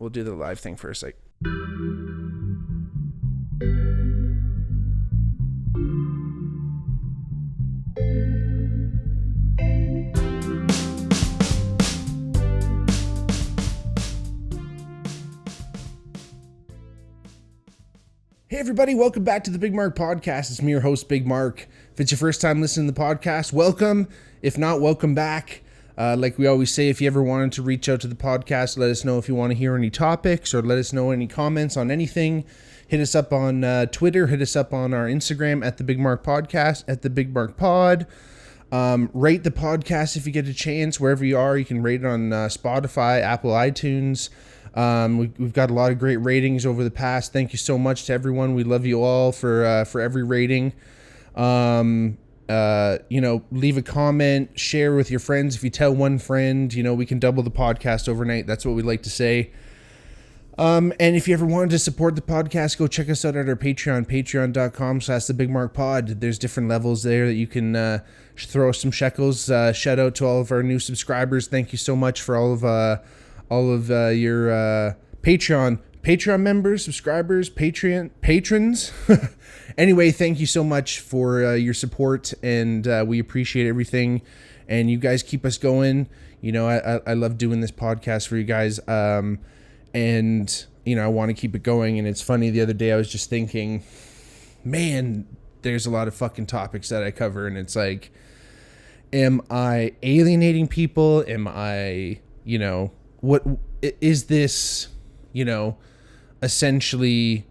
we'll do the live thing first. Like, hey everybody, welcome back to the Bigmark podcast. It's me, your host, Bigmark. If it's your first time listening to the podcast, welcome. If not, welcome back. Like we always say, if you ever wanted to reach out to the podcast, let us know if you want to hear any topics or let us know any comments on anything. Hit us up on Twitter. Hit us up on our Instagram at the Bigmark Podcast, at the Bigmark Pod. Rate the podcast if you get a chance. Wherever you are, you can rate it on Spotify, Apple, iTunes. We've got a lot of great ratings over the past. Thank you so much to everyone. We love you all for every rating. Leave a comment, share with your friends. If you tell one friend, we can double the podcast overnight. That's what we like to say. And if you ever wanted to support the podcast, go check us out at our Patreon, patreon.com/thebigmarkpod. There's different levels there that you can throw some shekels. Shout out to all of our new subscribers. Thank you so much for all of your Patreon members, subscribers, patrons. Anyway, thank you so much for your support, and we appreciate everything. And you guys keep us going. I love doing this podcast for you guys. And I want to keep it going. And it's funny, the other day I was just thinking, man, there's a lot of fucking topics that I cover, and it's like, am I alienating people? Am I, what is this, essentially,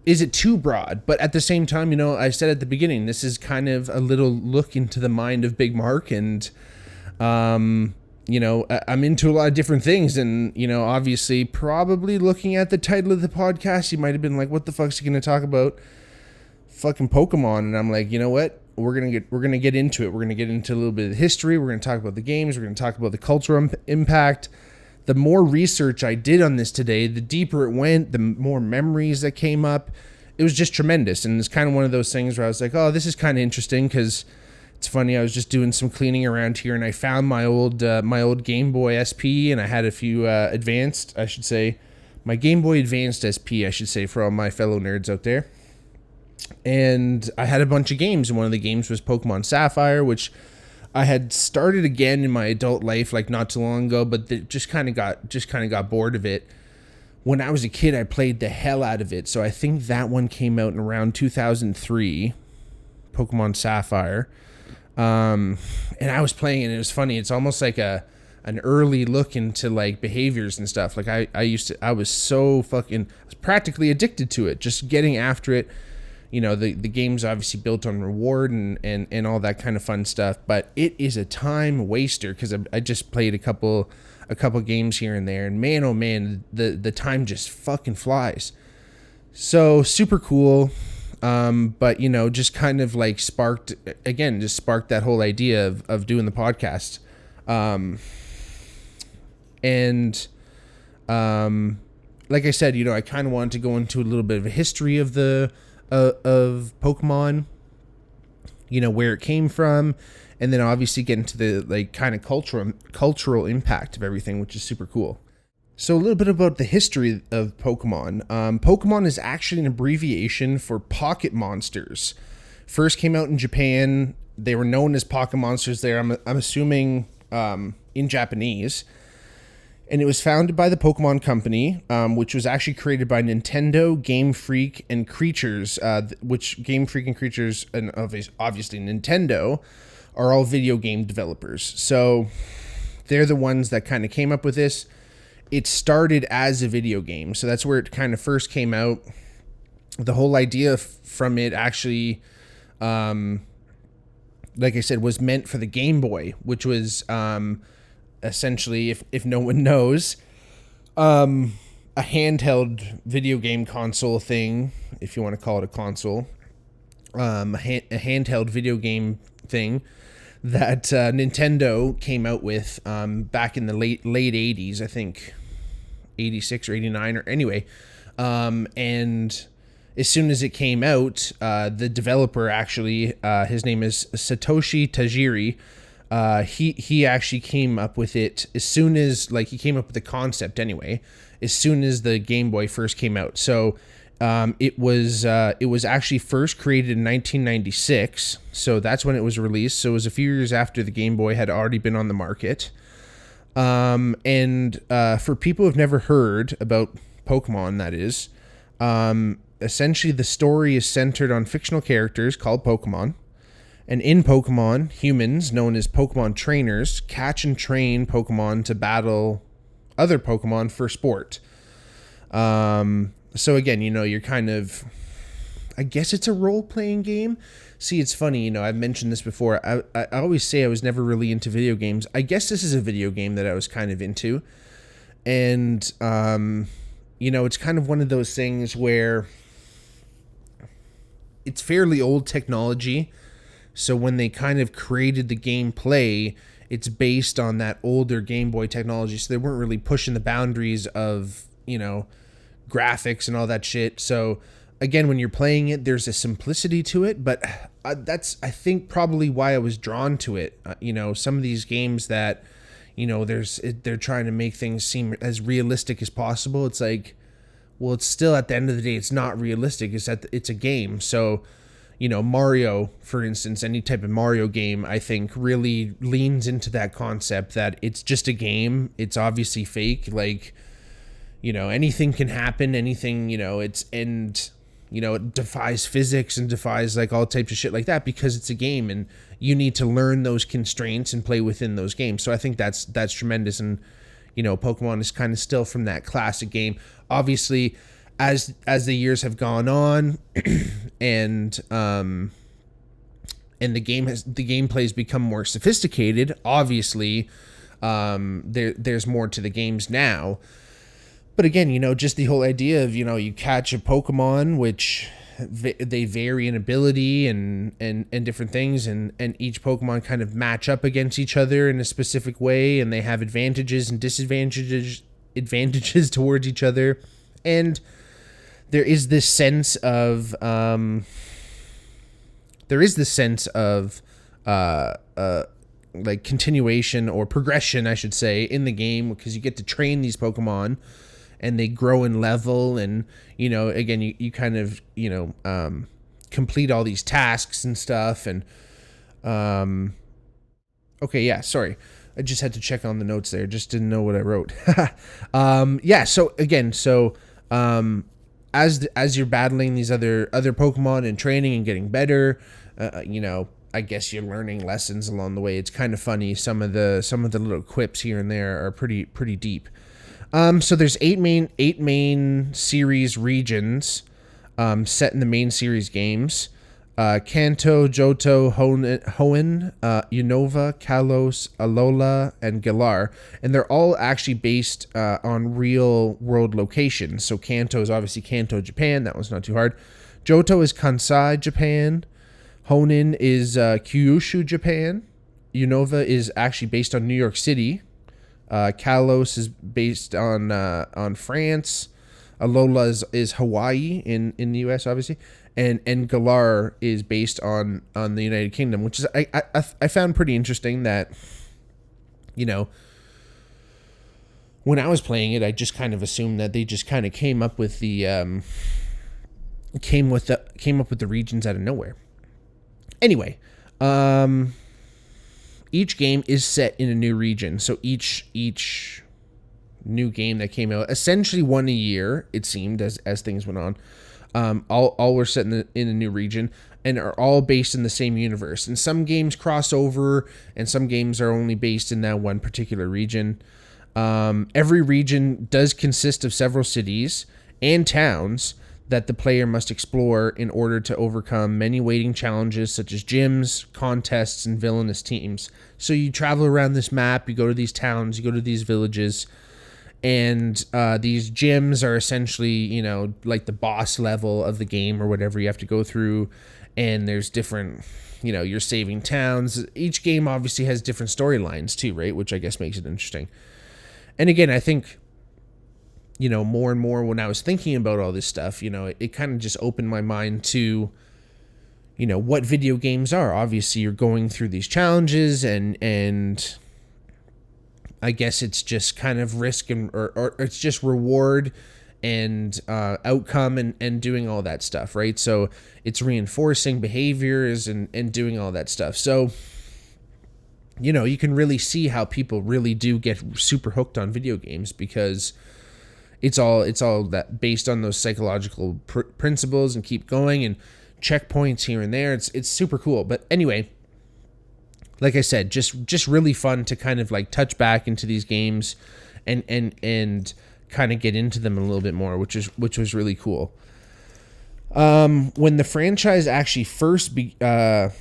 is it too broad? But at the same time, I said at the beginning, this is kind of a little look into the mind of Bigmark, and, I'm into a lot of different things, and, obviously probably looking at the title of the podcast, you might have been like, what the fuck's he going to talk about? Fucking Pokemon. And I'm like, you know what? We're going to get into it. We're going to get into a little bit of history. We're going to talk about the games. We're going to talk about the cultural impact. The more research I did on this today, the deeper it went, the more memories that came up. It was just tremendous. And it's kind of one of those things where I was like, oh, this is kind of interesting, because it's funny. I was just doing some cleaning around here, and I found my old Game Boy SP, and I had a few my Game Boy Advanced SP, I should say, for all my fellow nerds out there. And I had a bunch of games, and one of the games was Pokemon Sapphire, which I had started again in my adult life, like not too long ago, but just kind of got bored of it. When I was a kid, I played the hell out of it. So I think that one came out in around 2003, Pokemon Sapphire. And I was playing it, and it was funny. It's almost like an early look into like behaviors and stuff. Like I was practically addicted to it, just getting after it. The game's obviously built on reward and all that kind of fun stuff, but it is a time waster, because I just played a couple games here and there, and man, oh man, the time just fucking flies. So super cool. But just kind of like sparked that whole idea of doing the podcast. Like I said, I kind of wanted to go into a little bit of a history of of Pokemon, where it came from, and then obviously get into the like kind of cultural impact of everything, which is super cool. So a little bit about the history of Pokemon. Pokemon is actually an abbreviation for pocket monsters. First came out in Japan. They were known as pocket monsters there, I'm assuming in Japanese. And it was founded by the Pokemon Company, which was actually created by Nintendo, Game Freak, and Creatures, which Game Freak and Creatures, and obviously Nintendo, are all video game developers. So they're the ones that kind of came up with this. It started as a video game, so that's where it kind of first came out. The whole idea from it actually, like I said, was meant for the Game Boy, which was essentially, if no one knows, a handheld video game console thing, if you want to call it a console, a handheld video game thing that Nintendo came out with back in the late 80s, I think 86 or 89, or anyway, and as soon as it came out, the developer actually, his name is Satoshi Tajiri, He actually came up with it as soon as, like, he came up with the concept anyway, as soon as the Game Boy first came out. So it was actually first created in 1996. So that's when it was released. So it was a few years after the Game Boy had already been on the market. And for people who've never heard about Pokemon, that is, essentially the story is centered on fictional characters called Pokemon. And in Pokemon, humans, known as Pokemon trainers, catch and train Pokemon to battle other Pokemon for sport. So again, you're kind of, I guess it's a role-playing game. See, it's funny, I've mentioned this before. I always say I was never really into video games. I guess this is a video game that I was kind of into. And, it's kind of one of those things where it's fairly old technology. So when they kind of created the gameplay, it's based on that older Game Boy technology. So they weren't really pushing the boundaries of, graphics and all that shit. So again, when you're playing it, there's a simplicity to it, but that's, I think, probably why I was drawn to it. Some of these games that, they're trying to make things seem as realistic as possible. It's like, well, it's still, at the end of the day, it's not realistic. It's a game. So, Mario, for instance, any type of Mario game, I think really leans into that concept that it's just a game. It's obviously fake. Like, anything can happen. Anything, it defies physics and defies like all types of shit like that because it's a game and you need to learn those constraints and play within those games. So I think that's tremendous. And, Pokemon is kind of still from that classic game. Obviously, as the years have gone on and the gameplay has become more sophisticated, obviously, there's more to the games now. But again, just the whole idea of, you catch a Pokemon, which they vary in ability and different things, and each Pokemon kind of match up against each other in a specific way, and they have advantages and disadvantages towards each other. And there is this sense of like continuation or progression, I should say, in the game, because you get to train these Pokemon and they grow in level, and again, you kind of complete all these tasks and stuff. And okay, yeah, sorry, I just had to check on the notes there, just didn't know what I wrote. As you're battling these other Pokemon and training and getting better, I guess you're learning lessons along the way. It's kind of funny. Some of the little quips here and there are pretty deep. So there's eight main series regions set in the main series games. Kanto, Johto, Hoenn, Unova, Kalos, Alola, and Galar. And they're all actually based on real world locations. So Kanto is obviously Kanto, Japan. That one's not too hard. Johto is Kansai, Japan. Hoenn is Kyushu, Japan. Unova is actually based on New York City. Kalos is based on France. Alola is Hawaii in the US, obviously. And Galar is based on the United Kingdom, which is I found pretty interesting that, when I was playing it, I just kind of assumed that they just kind of came up with the regions out of nowhere. Anyway, each game is set in a new region, so each new game that came out, essentially one a year, it seemed, as things went on. All were set in a new region and are all based in the same universe. And some games cross over, and some games are only based in that one particular region. Every region does consist of several cities and towns that the player must explore in order to overcome many waiting challenges such as gyms, contests, and villainous teams. So you travel around this map, you go to these towns, you go to these villages, and these gyms are essentially, like the boss level of the game or whatever you have to go through. And there's different, you're saving towns. Each game obviously has different storylines too, right? Which I guess makes it interesting. And again, I think, more and more when I was thinking about all this stuff, it kind of just opened my mind to, what video games are. Obviously, you're going through these challenges, and I guess it's just kind of risk or it's just reward and outcome and doing all that stuff, right? So it's reinforcing behaviors and doing all that stuff. So, you can really see how people really do get super hooked on video games, because it's all that based on those psychological principles, and keep going, and checkpoints here and there. It's super cool. But anyway, like I said, just really fun to kind of like touch back into these games and kind of get into them a little bit more, which was really cool. When the franchise actually first began,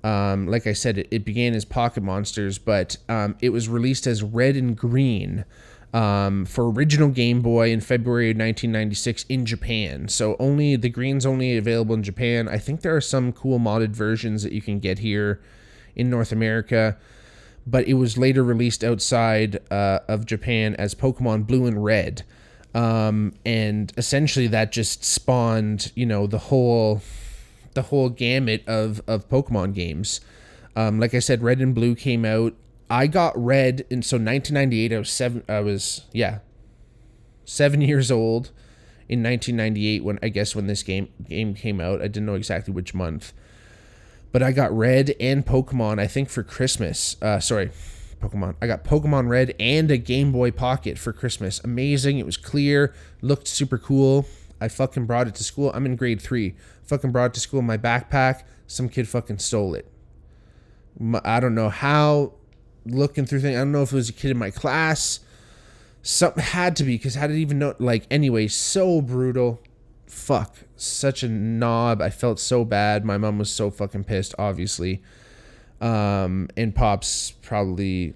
like I said, it began as Pocket Monsters, but it was released as Red and Green for original Game Boy in February of 1996 in Japan. So the green's only available in Japan. I think there are some cool modded versions that you can get here in North America, but it was later released outside of Japan as Pokemon Blue and Red. And essentially that just spawned, the whole gamut of Pokemon games. Like I said, Red and Blue came out. I got Red, and so 1998. I was 7 years old in 1998 when this game came out. I didn't know exactly which month, but I got Red and Pokemon, I think, for Christmas. Pokemon. I got Pokemon Red and a Game Boy Pocket for Christmas. Amazing. It was clear, looked super cool. I fucking brought it to school. I'm in grade 3. Fucking brought it to school in my backpack. Some kid fucking stole it. I don't know how. Looking through things, I don't know if it was a kid in my class. Something had to be, because how did I even know? Anyway, so brutal. Fuck. Such a knob. I felt so bad. My mom was so fucking pissed, obviously. And Pops probably,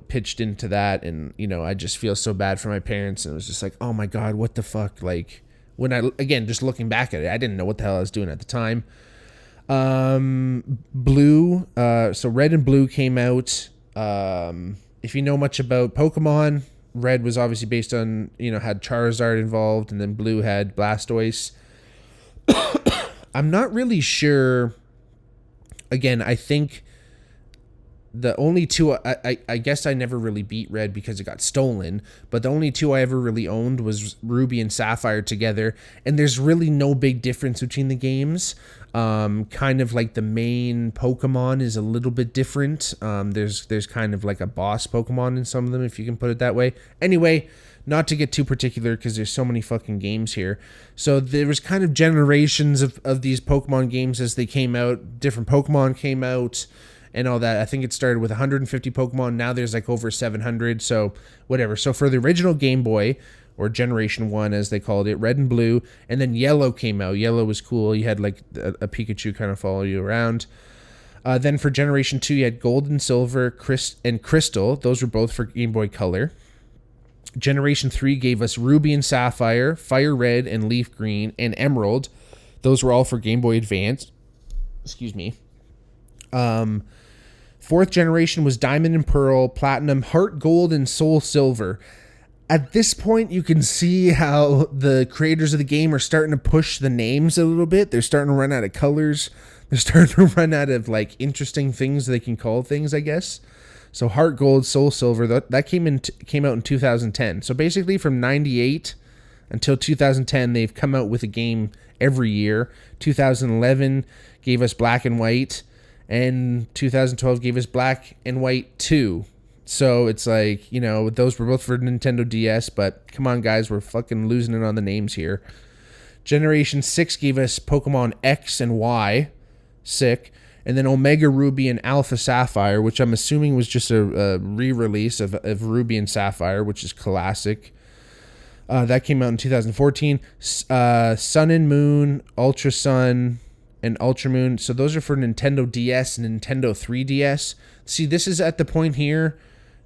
pitched into that. And, I just feel so bad for my parents. And it was just like, oh my God, what the fuck? When just looking back at it, I didn't know what the hell I was doing at the time. Blue. So Red and Blue came out. If you know much about Pokemon, Red was obviously based on, had Charizard involved, and then Blue had Blastoise. I'm not really sure. Again, I think the only two, I guess I never really beat Red because it got stolen, but the only two I ever really owned was Ruby and Sapphire together, and there's really no big difference between the games. Kind of like the main Pokemon is a little bit different. There's kind of like a boss Pokemon in some of them, if you can put it that way. Anyway, not to get too particular because there's so many fucking games here. So there was kind of generations of these Pokemon games as they came out. Different Pokemon came out and all that. I think it started with 150 Pokemon. Now there's over 700. So whatever. So for the original Game Boy, or Generation 1 as they called it, Red and Blue, and then Yellow came out. Yellow was cool. You had a Pikachu kind of follow you around. Then for Generation 2, you had Gold and Silver, and Crystal. Those were both for Game Boy Color. Generation 3 gave us Ruby and Sapphire, Fire Red and Leaf Green, and Emerald. Those were all for Game Boy Advance. Excuse me. Fourth generation was Diamond and Pearl, Platinum, Heart Gold, and Soul Silver. At this point, you can see how the creators of the game are starting to push the names a little bit. They're starting to run out of colors. They're starting to run out of interesting things they can call things, I guess. So Heart Gold, Soul Silver, that came out in 2010. So basically from 98 until 2010, they've come out with a game every year. 2011 gave us Black and White, and 2012 gave us Black and White 2. So it's those were both for Nintendo DS, but come on, guys, we're fucking losing it on the names here. Generation 6 gave us Pokemon X and Y, sick, and then Omega Ruby and Alpha Sapphire, which I'm assuming was just a re-release of Ruby and Sapphire, which is classic. That came out in 2014. Sun and Moon, Ultra Sun, and Ultra Moon. So those are for Nintendo DS and Nintendo 3DS. See, this is at the point here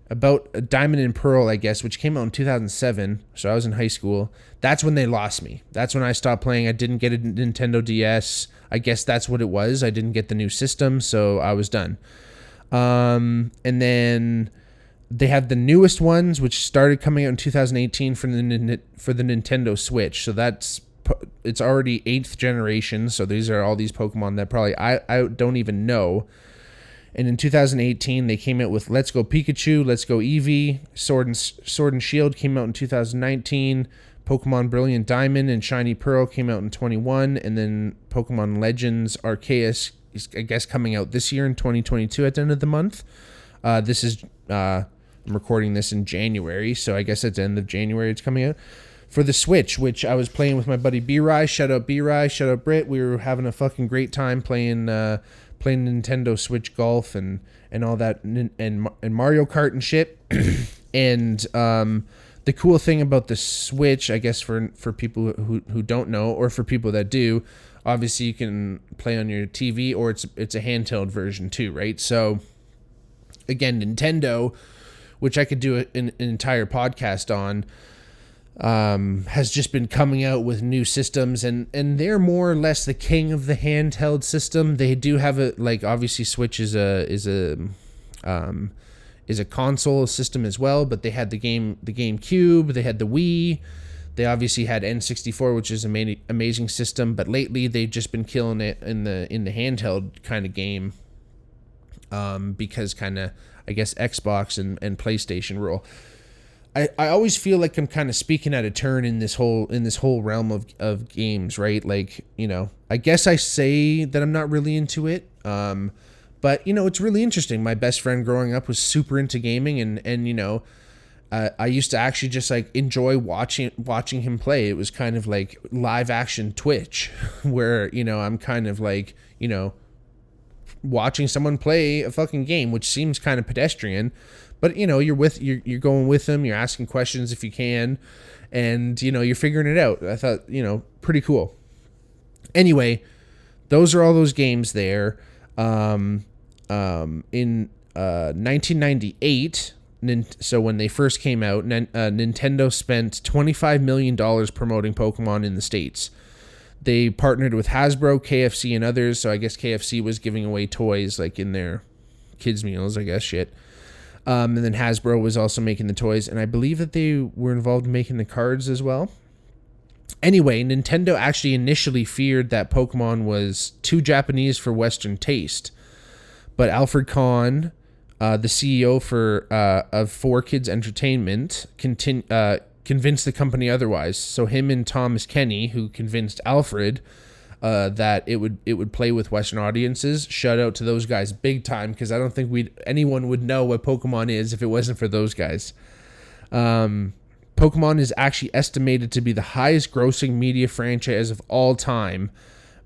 about Diamond and Pearl, I guess, which came out in 2007. So I was in high school. That's when they lost me. That's when I stopped playing. I didn't get a Nintendo DS. I guess that's what it was. I didn't get the new system, so I was done. And then they have the newest ones, which started coming out in 2018 for the Nintendo Switch. So that's it's already 8th generation. So these are all these Pokemon that probably I don't even know. And in 2018, they came out with Let's Go Pikachu, Let's Go Eevee, Sword and Shield came out in 2019. Pokemon Brilliant Diamond and Shiny Pearl came out in 21, and then Pokemon Legends Arceus is, I guess, coming out this year in 2022 at the end of the month. This is I'm recording this in January, so I guess at the end of January it's coming out. For the Switch, which I was playing with my buddy B-Rye, shout out B-Rye, shout out Britt. We were having a fucking great time playing Nintendo Switch Golf and all that, and Mario Kart and shit. And the cool thing about the Switch, I guess for people who don't know, or for people that do, obviously you can play on your TV, or it's a handheld version too, right? So again, Nintendo, which I could do an entire podcast on, has just been coming out with new systems, and they're more or less the king of the handheld system. They do have obviously Switch is a console system as well, but they had the GameCube, they had the Wii, they obviously had N64, which is an amazing system, but lately they've just been killing it in the handheld kind of game, because kind of, I guess, Xbox and PlayStation rule. I always feel like I'm kind of speaking out of turn in this whole realm of games, right? Like, you know, I guess I say that I'm not really into it, but, you know, it's really interesting. My best friend growing up was super into gaming, and you know, I used to actually just like enjoy watching him play. It was kind of like live action Twitch, where, you know, I'm kind of like, you know, watching someone play a fucking game, which seems kind of pedestrian. But, you know, you're going with them, you're asking questions if you can, and, you know, you're figuring it out. I thought, you know, pretty cool. Anyway, those are all those games there. In 1998, so when they first came out, Nintendo spent $25 million promoting Pokemon in the States. They partnered with Hasbro, KFC, and others, so I guess KFC was giving away toys, like, in their kids' meals, I guess, shit. And then Hasbro was also making the toys, and I believe that they were involved in making the cards as well. Anyway, Nintendo actually initially feared that Pokemon was too Japanese for Western taste, but Alfred Kahn, the CEO of 4Kids Entertainment, convinced the company otherwise. So him and Thomas Kenny, who convinced Alfred that it would play with Western audiences. Shout out to those guys big time, because I don't think anyone would know what Pokemon is if it wasn't for those guys. Pokemon is actually estimated to be the highest grossing media franchise of all time,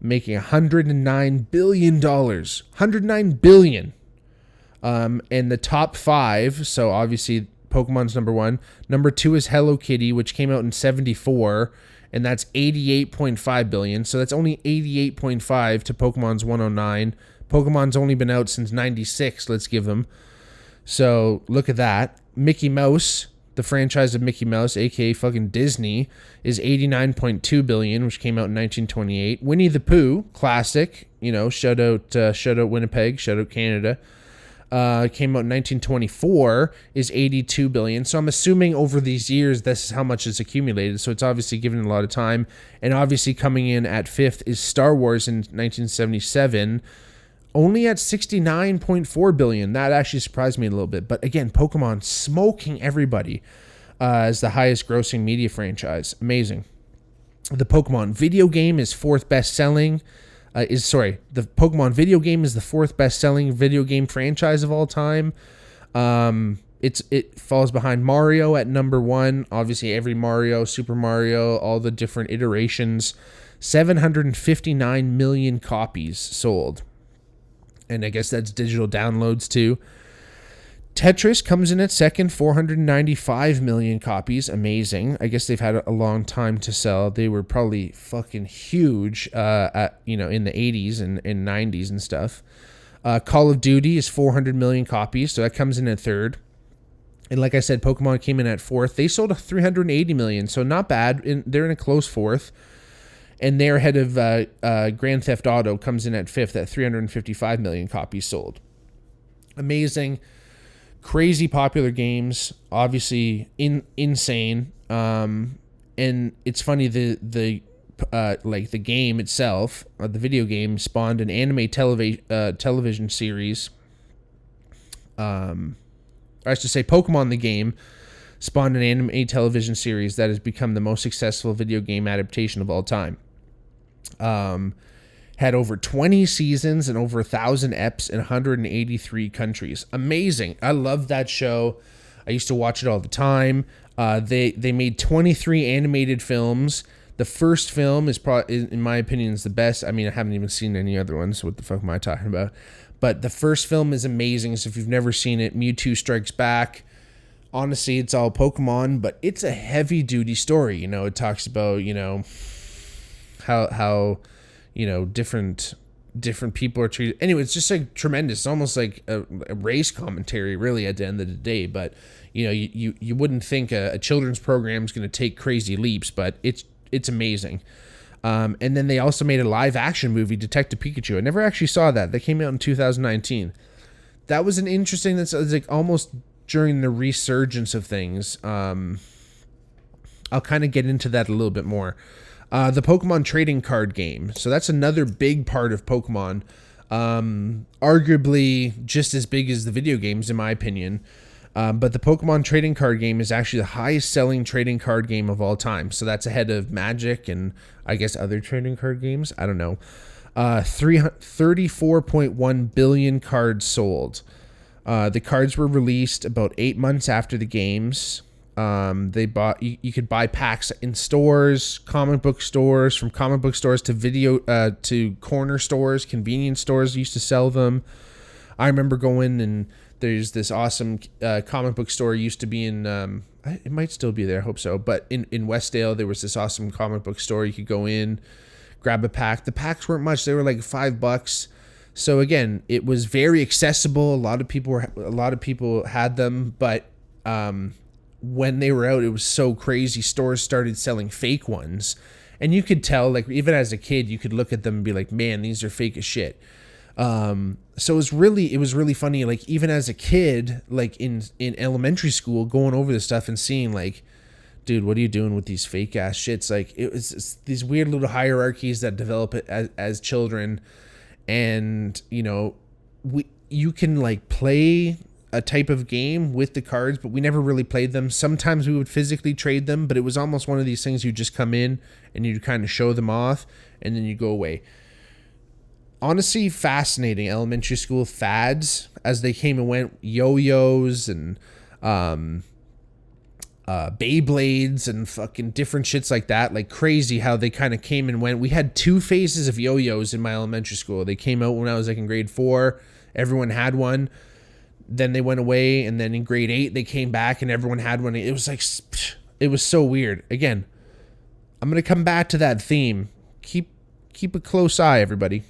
making $109 billion. $109 billion. And the top 5, so obviously Pokemon's number 1. Number 2 is Hello Kitty, which came out in 1974. And that's $88.5 billion. So that's only 88.5 to Pokemon's 109. Pokemon's only been out since 96, let's give them. So look at that. Mickey Mouse, the franchise of Mickey Mouse, aka fucking Disney, is $89.2 billion, which came out in 1928. Winnie the Pooh, classic, you know, shout out Winnipeg, shout out Canada. Came out in 1924, is $82 billion. So I'm assuming over these years, this is how much it's accumulated. So it's obviously given it a lot of time. And obviously coming in at 5th is Star Wars in 1977, only at $69.4 billion. That actually surprised me a little bit. But again, Pokemon smoking everybody as the highest grossing media franchise. Amazing. The Pokemon video game is 4th best selling. The Pokemon video game is the 4th best-selling video game franchise of all time. It falls behind Mario at number 1. Obviously, every Mario, Super Mario, all the different iterations. 759 million copies sold. And I guess that's digital downloads too. Tetris comes in at 2nd, 495 million copies. Amazing. I guess they've had a long time to sell. They were probably fucking huge in the 80s and 90s and stuff. Call of Duty is 400 million copies, so that comes in at 3rd. And like I said, Pokemon came in at 4th. They sold 380 million, so not bad. They're in a close 4th. And they're ahead of Grand Theft Auto, comes in at 5th at 355 million copies sold. Amazing. Crazy popular games, obviously insane. And it's funny, the like the game itself, the video game spawned an anime television series. Or I should say, Pokemon the game spawned an anime television series that has become the most successful video game adaptation of all time. Had over 20 seasons and over 1,000 eps in 183 countries. Amazing. I love that show. I used to watch it all the time. They made 23 animated films. The first film is probably, in my opinion, is the best. I mean, I haven't even seen any other ones. So what the fuck am I talking about? But the first film is amazing. So if you've never seen it, Mewtwo Strikes Back. Honestly, it's all Pokemon, but it's a heavy-duty story. You know, it talks about, you know, how you know, different people are treated. Anyway, it's just like tremendous. It's almost like a race commentary, really, at the end of the day. But you know, you wouldn't think a children's program is going to take crazy leaps, but it's amazing. And then they also made a live action movie, Detective Pikachu. I never actually saw that. That came out in 2019. That was an interesting. That's like almost during the resurgence of things. I'll kind of get into that a little bit more. The Pokemon trading card game. So that's another big part of Pokemon. Arguably just as big as the video games, in my opinion. But the Pokemon trading card game is actually the highest selling trading card game of all time. So that's ahead of Magic and I guess other trading card games. I don't know. 34.1 billion cards sold. The cards were released about 8 months after the games. You could buy packs in stores, comic book stores, from comic book stores to to corner stores, convenience stores used to sell them. I remember going, and there's this awesome comic book store used to be in, it might still be there, I hope so, but in Westdale, there was this awesome comic book store. You could go in, grab a pack. The packs weren't much. They were like $5. So again, it was very accessible. A lot of people had them, but, when they were out, it was so crazy. Stores started selling fake ones, and you could tell, like, even as a kid, you could look at them and be like, man, these are fake as shit. So it was really funny. Like, even as a kid, like in elementary school, going over this stuff and seeing like, dude, what are you doing with these fake ass shits? Like, it's these weird little hierarchies that develop it as children. And, you know, you can like play a type of game with the cards, but we never really played them. Sometimes we would physically trade them, but it was almost one of these things you just come in and you kind of show them off and then you go away. Honestly, fascinating elementary school fads as they came and went. Yo-yos and Beyblades and fucking different shits like that. Like, crazy how they kind of came and went. We had 2 phases of yo-yos in my elementary school. They came out when I was like in grade 4. Everyone had one. Then they went away, and then in grade 8 they came back and everyone had one. It was like, it was so weird. Again, I'm gonna come back to that theme. Keep a close eye, everybody.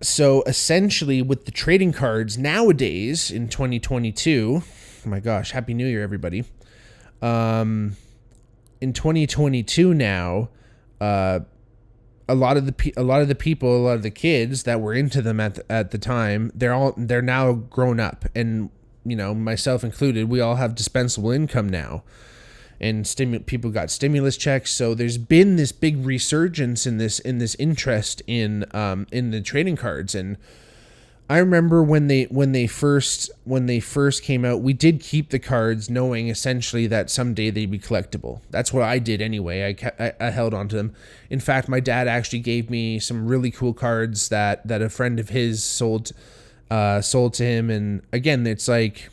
So essentially, with the trading cards nowadays in 2022, oh my gosh, Happy New Year, everybody. In 2022 now, a lot of the people, a lot of the kids that were into them at the time, they're now grown up, and you know, myself included, we all have dispensable income now, and people got stimulus checks. So there's been this big resurgence in this interest in the trading cards. And I remember when they first came out, we did keep the cards, knowing essentially that someday they'd be collectible. That's what I did anyway. I held on to them. In fact, my dad actually gave me some really cool cards that a friend of his sold to him. And again, it's like,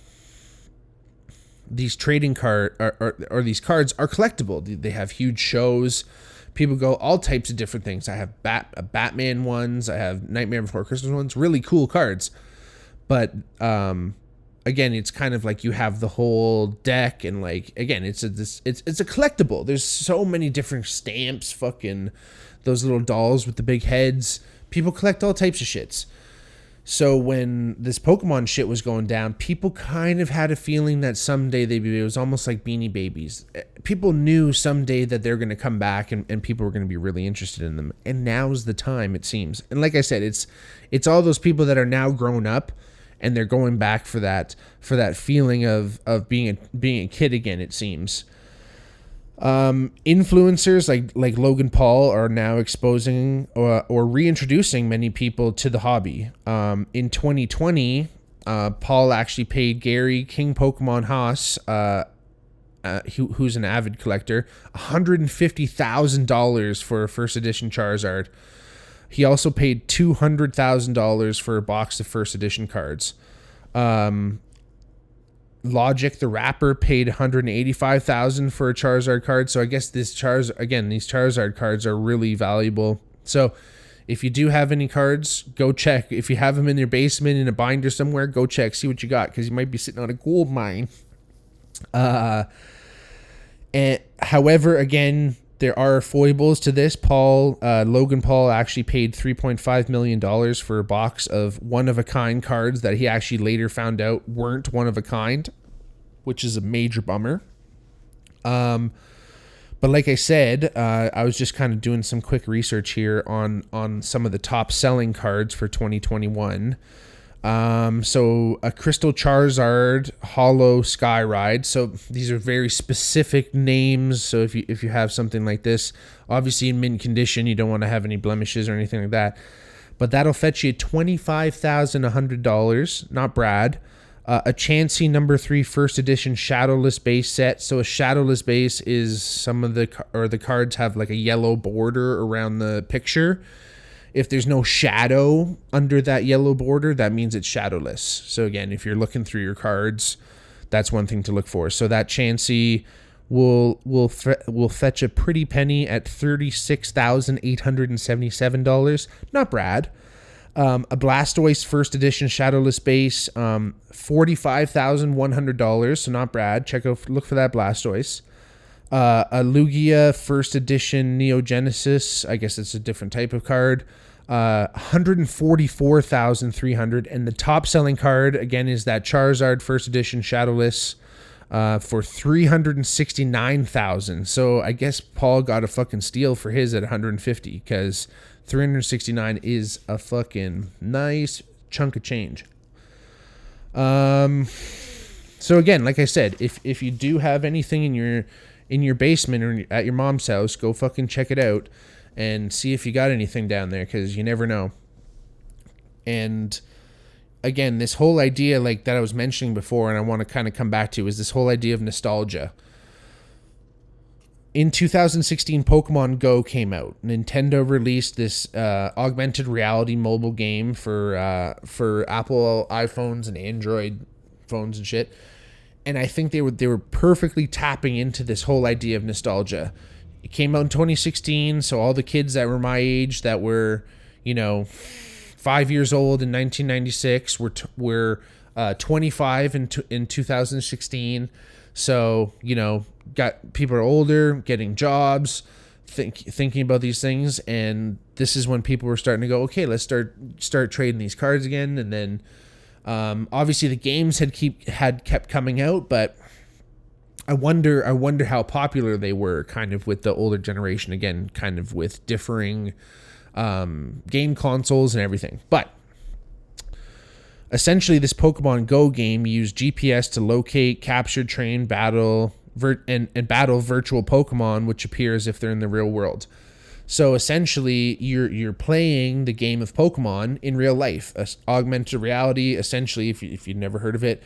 these trading or these cards are collectible. They have huge shows. People go all types of different things. I have Batman ones. I have Nightmare Before Christmas ones. Really cool cards. But again, it's kind of like you have the whole deck, and like, again, it's a collectible. There's so many different stamps. Fucking those little dolls with the big heads. People collect all types of shits. So when this Pokemon shit was going down, people kind of had a feeling that someday it was almost like Beanie Babies. People knew someday that they're going to come back and people were going to be really interested in them. And now's the time, it seems. And like I said, it's all those people that are now grown up and they're going back for that feeling of being a kid again, it seems. Influencers like Logan Paul are now exposing or reintroducing many people to the hobby. In 2020, Paul actually paid Gary King Pokemon Haas, who's an avid collector, $150,000 for a first edition Charizard. He also paid $200,000 for a box of first edition cards. Logic the rapper paid $185,000 for a Charizard card. So I guess these Charizard cards are really valuable. So if you do have any cards, go check. If you have them in your basement in a binder somewhere, go check, see what you got, because you might be sitting on a gold mine. And however, again, there are foibles to this. Logan Paul actually paid $3.5 million for a box of one-of-a-kind cards that he actually later found out weren't one-of-a-kind, which is a major bummer. But like I said, I was just kind of doing some quick research here on some of the top-selling cards for 2021. So a Crystal Charizard Holo Skyride. So these are very specific names. So if you have something like this, obviously in mint condition, you don't want to have any blemishes or anything like that. But that'll fetch you $25,100. Not Brad. A Chansey number 3 first edition Shadowless base set. So a Shadowless base is the cards have like a yellow border around the picture. If there's no shadow under that yellow border, that means it's shadowless. So again, if you're looking through your cards, that's one thing to look for. So that Chansey will fetch a pretty penny at $36,877. Not bad. A Blastoise first edition shadowless base, $45,100. So not bad. Look for that Blastoise. A Lugia first edition Neogenesis. I guess it's a different type of card. $144,300. And the top selling card again is that Charizard first edition shadowless for $369,000. So I guess Paul got a fucking steal for his at $150, because $369 is a fucking nice chunk of change. So again, like I said, if you do have anything in your basement or at your mom's house, go fucking check it out and see if you got anything down there, because you never know. And again, this whole idea like that I was mentioning before, and I want to kind of come back to, is this whole idea of nostalgia. In 2016, Pokemon Go came out. Nintendo released this augmented reality mobile game for Apple iPhones and Android phones and shit. And I think they were perfectly tapping into this whole idea of nostalgia. It came out in 2016, so all the kids that were my age that were, 5 years old in 1996 were 25 in 2016. So, got people are older, getting jobs, thinking about these things, and this is when people were starting to go, okay, let's start trading these cards again. And then obviously the games had kept coming out, but I wonder how popular they were kind of with the older generation, again, kind of with differing game consoles and everything. But essentially this Pokemon Go game used GPS to locate, capture, train, battle battle virtual Pokemon which appear as if they're in the real world. So essentially, you're playing the game of Pokemon in real life. Augmented reality, essentially, if you've never heard of it,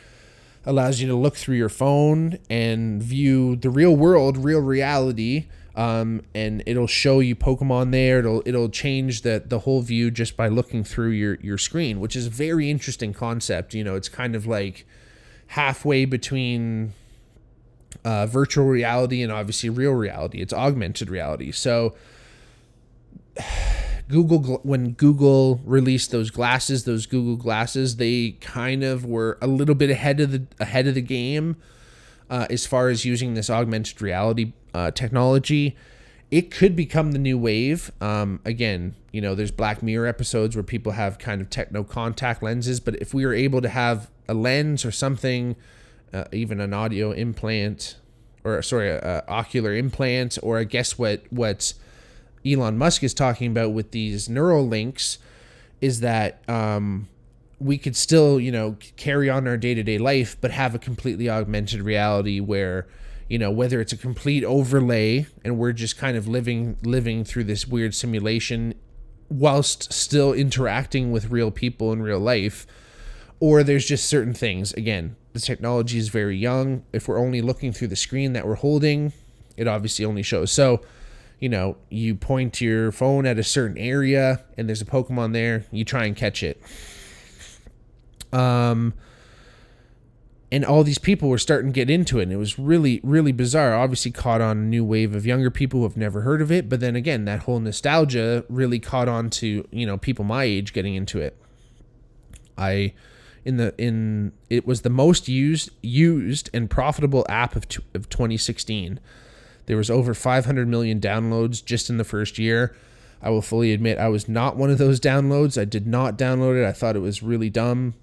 allows you to look through your phone and view the real world, real reality, and it'll show you Pokemon there. It'll change the whole view just by looking through your screen, which is a very interesting concept. It's kind of like halfway between virtual reality and obviously real reality. It's augmented reality. So when Google released those Google glasses, they kind of were a little bit ahead of the game as far as using this augmented reality technology. It could become the new wave. Again, there's Black Mirror episodes where people have kind of techno contact lenses, but if we were able to have a lens or something, even an audio implant, ocular implant, or I guess what Elon Musk is talking about with these neural links, is that we could still, carry on our day-to-day life, but have a completely augmented reality where, whether it's a complete overlay and we're just kind of living through this weird simulation whilst still interacting with real people in real life, or there's just certain things. Again, the technology is very young. If we're only looking through the screen that we're holding, it obviously only shows. So, you point your phone at a certain area and there's a Pokemon there, you try and catch it. And all these people were starting to get into it, and it was really, really bizarre. Obviously caught on a new wave of younger people who have never heard of it, but then again, that whole nostalgia really caught on to, people my age getting into it. It was the most used and profitable app of 2016. There was over 500 million downloads just in the first year. I will fully admit I was not one of those downloads. I did not download it. I thought it was really dumb.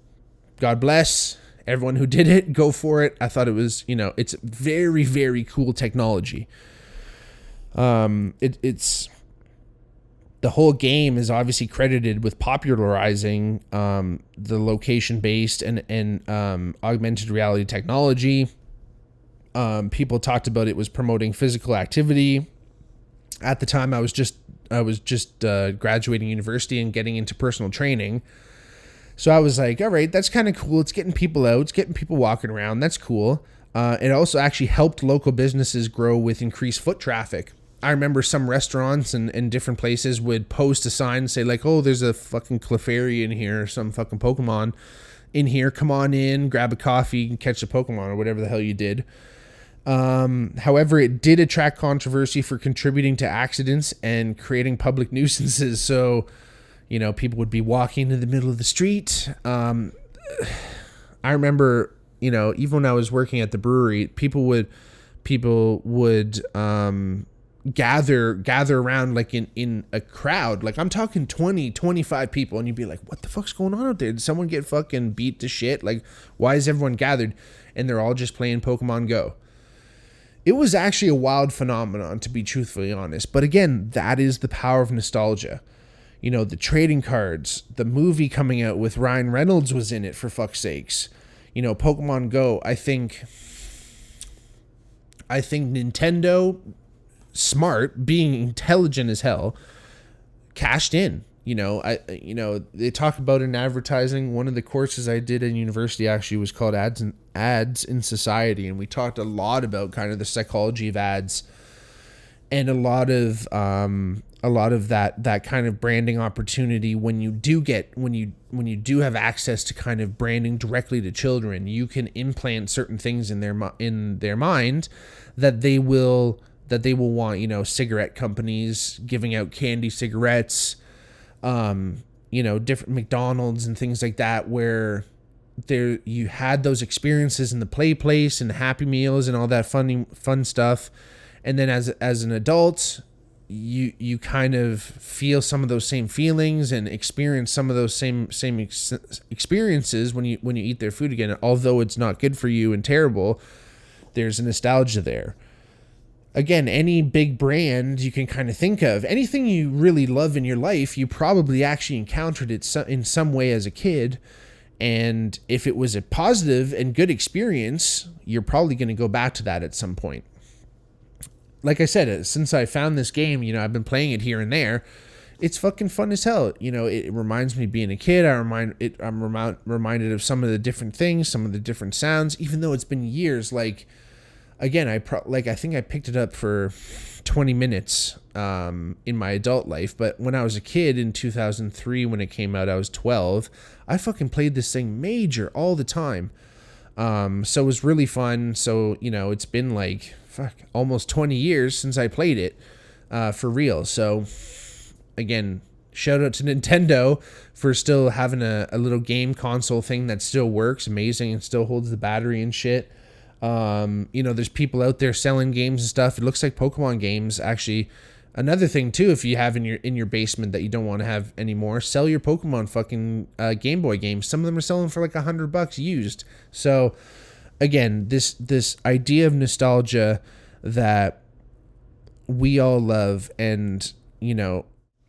God bless everyone who did it. Go for it. I thought it was, it's very, very cool technology. It's the whole game is obviously credited with popularizing the location-based and augmented reality technology. People talked about it was promoting physical activity. At the time, I was just graduating university and getting into personal training. So I was like, all right, that's kind of cool. It's getting people out. It's getting people walking around. That's cool. It also actually helped local businesses grow with increased foot traffic. I remember some restaurants and different places would post a sign and say like, oh, there's a fucking Clefairy in here, some fucking Pokemon in here. Come on in, grab a coffee and catch a Pokemon or whatever the hell you did. However, it did attract controversy for contributing to accidents and creating public nuisances. So, people would be walking in the middle of the street. I remember, even when I was working at the brewery, people would gather around like in a crowd. Like I'm talking 20, 25 people, and you'd be like, what the fuck's going on out there? Did someone get fucking beat to shit? Like, why is everyone gathered? And they're all just playing Pokemon Go. It was actually a wild phenomenon, to be truthfully honest. But again, that is the power of nostalgia. The trading cards, the movie coming out with Ryan Reynolds was in it, for fuck's sakes. Pokemon Go, I think Nintendo, smart, being intelligent as hell, cashed in. They talk about in advertising. One of the courses I did in university actually was called ads in society, and we talked a lot about kind of the psychology of ads and a lot of that kind of branding opportunity. When you do have access to kind of branding directly to children, you can implant certain things in their mind that they will want. Cigarette companies giving out candy cigarettes, different McDonald's and things like that, where you had those experiences in the play place and the Happy Meals and all that fun stuff. And then as an adult, you kind of feel some of those same feelings and experience some of those same experiences when you eat their food again. Although it's not good for you and terrible, there's a nostalgia there. Again, any big brand you can kind of think of, anything you really love in your life, you probably actually encountered it in some way as a kid. And if it was a positive and good experience, you're probably going to go back to that at some point. Like I said, since I found this game, I've been playing it here and there. It's fucking fun as hell. It reminds me of being a kid. I'm reminded of some of the different things, some of the different sounds, even though it's been years. Like, again, I think I picked it up for 20 minutes in my adult life. But when I was a kid in 2003, when it came out, I was 12. I fucking played this thing major all the time. So it was really fun. So, it's been like, almost 20 years since I played it for real. So, again, shout out to Nintendo for still having a little game console thing that still works amazing and still holds the battery and shit. There's people out there selling games and stuff. It looks like Pokemon games. Actually, another thing too, if you have in your basement that you don't want to have anymore, sell your Pokemon fucking Game Boy games. Some of them are selling for like $100 used. So again, this idea of nostalgia that we all love, and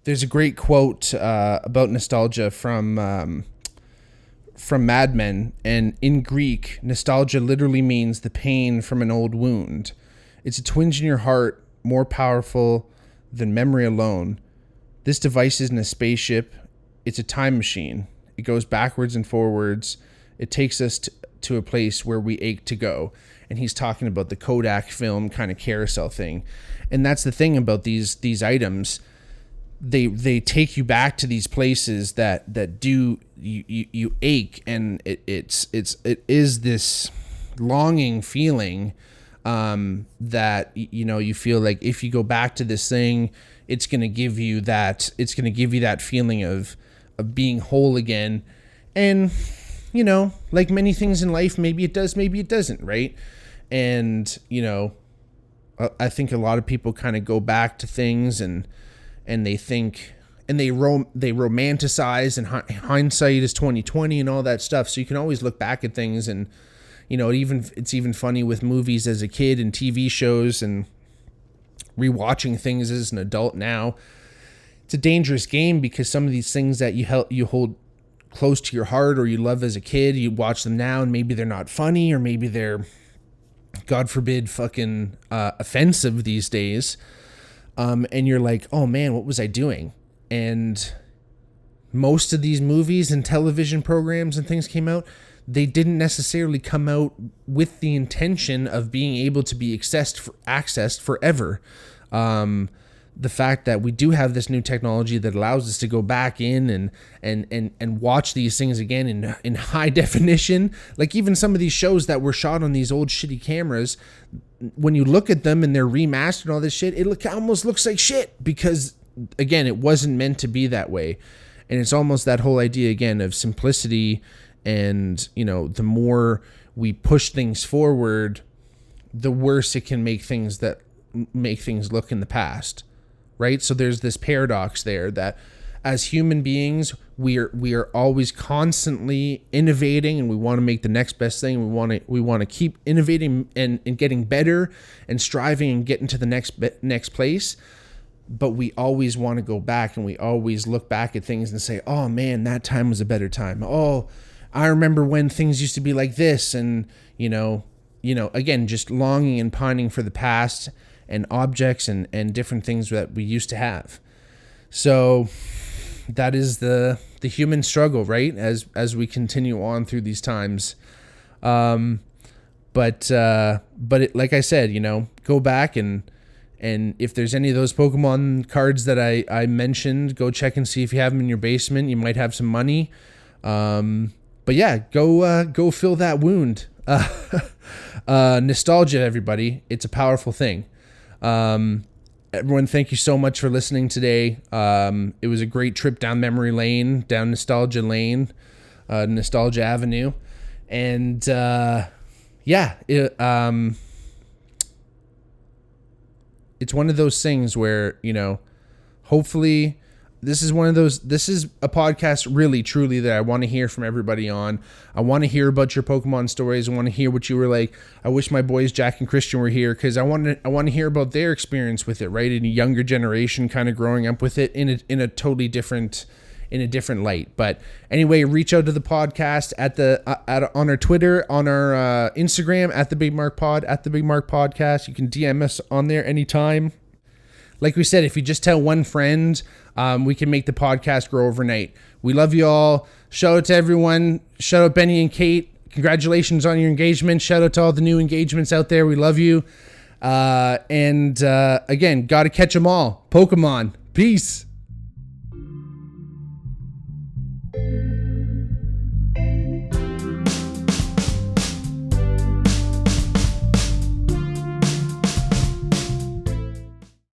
there's a great quote about nostalgia from from Mad Men, and in Greek, nostalgia literally means the pain from an old wound. It's a twinge in your heart, more powerful than memory alone. This device isn't a spaceship, it's a time machine. It goes backwards and forwards. It takes us to a place where we ache to go. And he's talking about the Kodak film kind of carousel thing. And that's the thing about these items. They take you back to these places that do you ache, and it is this longing feeling that you feel like if you go back to this thing, it's going to give you that feeling of being whole again. And like many things in life, maybe it does, maybe it doesn't, right? And I think a lot of people kind of go back to things and they think, and they romanticize, and hindsight is 20/20 and all that stuff. So you can always look back at things, and it's even funny with movies as a kid and TV shows and rewatching things as an adult now. It's a dangerous game because some of these things that you hold close to your heart or you love as a kid, you watch them now and maybe they're not funny, or maybe they're, God forbid, fucking offensive these days. And you're like, oh man, what was I doing? And most of these movies and television programs and things came out, they didn't necessarily come out with the intention of being able to be accessed forever. The fact that we do have this new technology that allows us to go back in and watch these things again in high definition. Like even some of these shows that were shot on these old shitty cameras, when you look at them and they're remastered and all this shit, it almost looks like shit because, again, it wasn't meant to be that way. And it's almost that whole idea, again, of simplicity. And, the more we push things forward, the worse it can make things look in the past. Right? So there's this paradox there that as human beings, we are always constantly innovating, and we want to make the next best thing. We want to keep innovating and getting better and striving and getting to the next place. But we always want to go back, and we always look back at things and say, oh man, that time was a better time. Oh, I remember when things used to be like this. And, again, just longing and pining for the past and objects and different things that we used to have. So that is the human struggle, right? As we continue on through these times. But like I said, go back and if there's any of those Pokemon cards that I mentioned, go check and see if you have them in your basement. You might have some money. But yeah, go fill that wound. Nostalgia, everybody. It's a powerful thing. Everyone, thank you so much for listening today. It was a great trip down memory lane, down nostalgia lane, nostalgia avenue. And, it's one of those things where, hopefully this is a podcast really, truly that I want to hear from everybody on. I want to hear about your Pokemon stories. I want to hear what you were like. I wish my boys, Jack and Christian, were here because I want to hear about their experience with it, right? In a younger generation, kind of growing up with it in a totally different, in a different light. But anyway, reach out to the podcast on our Twitter, on our Instagram, at the Bigmark Pod, at the Bigmark Podcast. You can DM us on there anytime. Like we said, if you just tell one friend, we can make the podcast grow overnight. We love you all. Shout out to everyone. Shout out Benny and Kate. Congratulations on your engagement. Shout out to all the new engagements out there. We love you. And again, got to catch them all. Pokemon. Peace.